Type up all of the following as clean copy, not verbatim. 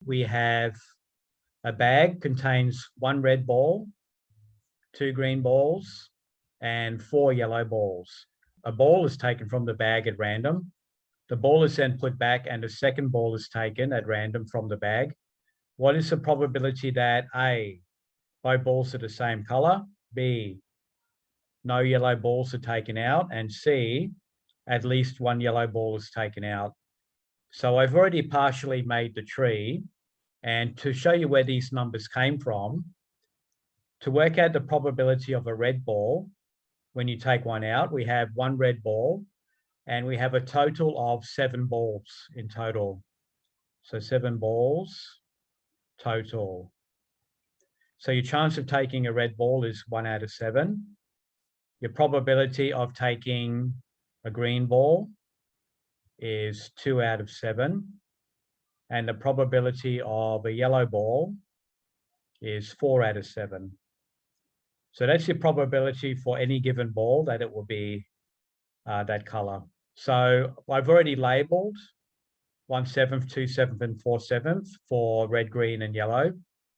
we have a bag contains 1 red ball, 2 green balls, and 4 yellow balls. A ball is taken from the bag at random. The ball is then put back and a second ball is taken at random from the bag. What is the probability that A, both balls are the same color, B, no yellow balls are taken out, and C, at least 1 yellow ball is taken out? So I've already partially made the tree, and to show you where these numbers came from, to work out the probability of a red ball, when you take one out, we have 1 red ball, and we have a total of 7 balls in total. So 7 balls total. So your chance of taking a red ball is 1 out of 7. Your probability of taking a green ball is 2 out of 7. And the probability of a yellow ball is 4 out of 7. So that's your probability for any given ball that it will be that color. So I've already labeled 1/7, 2/7, and 4/7 for red, green, and yellow.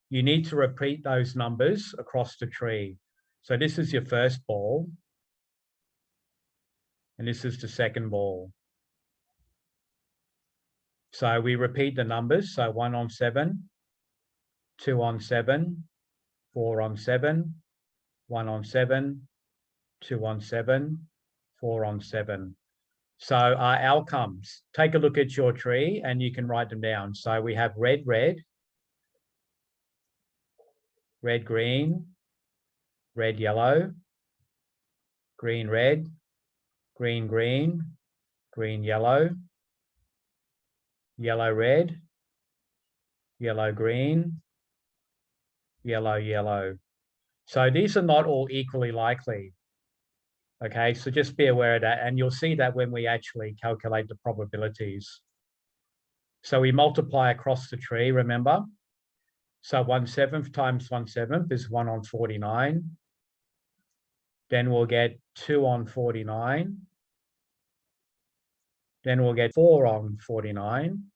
You need to repeat those numbers across the tree. So this is your first ball, and this is the second ball. So we repeat the numbers. So 1 on 7, 2 on 7, 4 on 7, 1 on 7, 2 on 7, 4 on 7. So our outcomes, take a look at your tree and you can write them down. So we have red, red, red, green, red, yellow, green, red, green, green, green, yellow, yellow, red, yellow, green, yellow, yellow. So these are not all equally likely. Okay, so just be aware of that, and you'll see that when we actually calculate the probabilities. So we multiply across the tree, remember? So 1/7 times 1/7 is 1 on 49. Then we'll get 2 on 49. Then we'll get 4 on 49.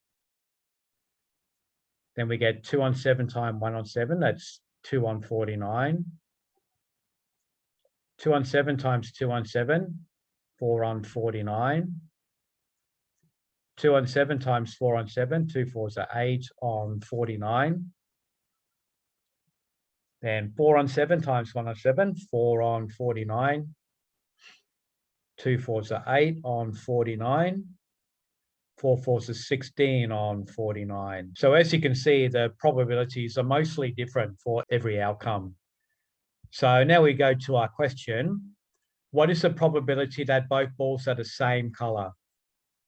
Then we get 2 on 7 times 1 on 7, that's 2 on 49. 2 on 7 times 2 on 7, 4 on 49. 2 on 7 times 4 on 7, 2 4s are 8 on 49. Then 4 on 7 times 1 on 7, 4 on 49. 2 4s are 8 on 49. 4 4s are 16 on 49. So as you can see, the probabilities are mostly different for every outcome. So now we go to our question. What is the probability that both balls are the same color?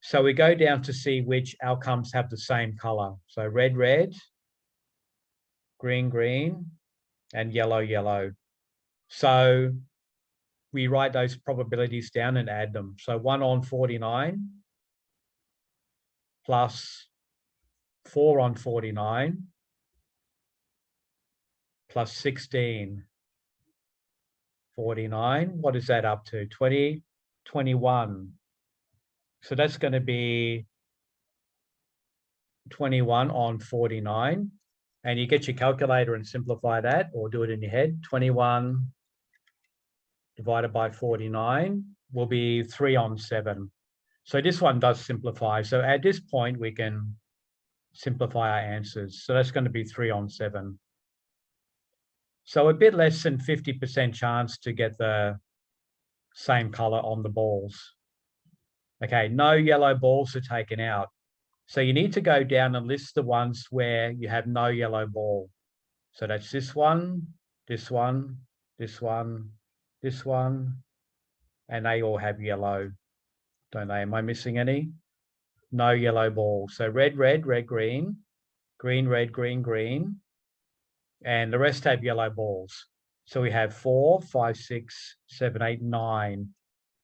So we go down to see which outcomes have the same color. So red, red, green, green, and yellow, yellow. So we write those probabilities down and add them. So 1 on 49 plus 4 on 49 plus 16. 49, what is that up to? 20, 21. So that's going to be 21 on 49. And you get your calculator and simplify that, or do it in your head. 21 divided by 49 will be 3 on 7. So this one does simplify. So at this point, we can simplify our answers. So that's going to be 3 on 7. So a bit less than 50% chance to get the same color on the balls. Okay, no yellow balls are taken out. So you need to go down and list the ones where you have no yellow ball. So that's this one, this one, this one, this one, and they all have yellow, don't they? Am I missing any? No yellow ball. So red, red, red, green, green, red, green, green, and the rest have yellow balls. So we have 4, 5, 6, 7, 8, 9.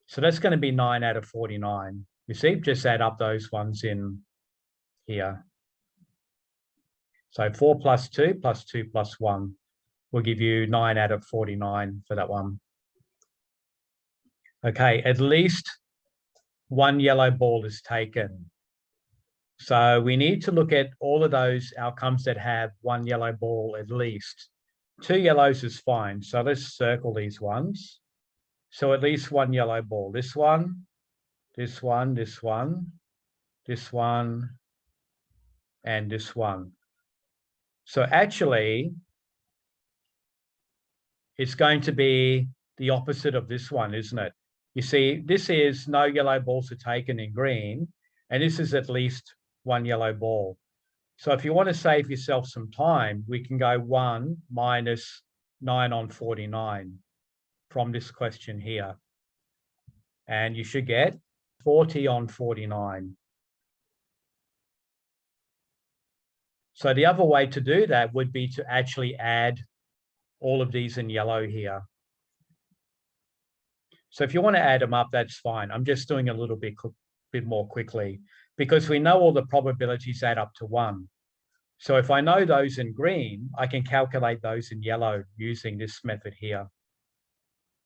So that's going to be 9 out of 49. You see, just add up those ones in here. So 4 plus 2 plus 2 plus 1 will give you 9 out of 49 for that one. Okay, at least 1 yellow ball is taken. So we need to look at all of those outcomes that have one yellow ball at least. 2 yellows is fine. So let's circle these ones. So at least one yellow ball. This one, this one, this one, this one, and this one. So actually, it's going to be the opposite of this one, isn't it? You see, this is no yellow balls are taken in green, and this is at least one yellow ball. So if you want to save yourself some time, we can go 1 minus 9 on 49 from this question here. And you should get 40 on 49. So the other way to do that would be to actually add all of these in yellow here. So if you want to add them up, that's fine. I'm just doing a little bit more quickly because we know all the probabilities add up to 1. So if I know those in green, I can calculate those in yellow using this method here.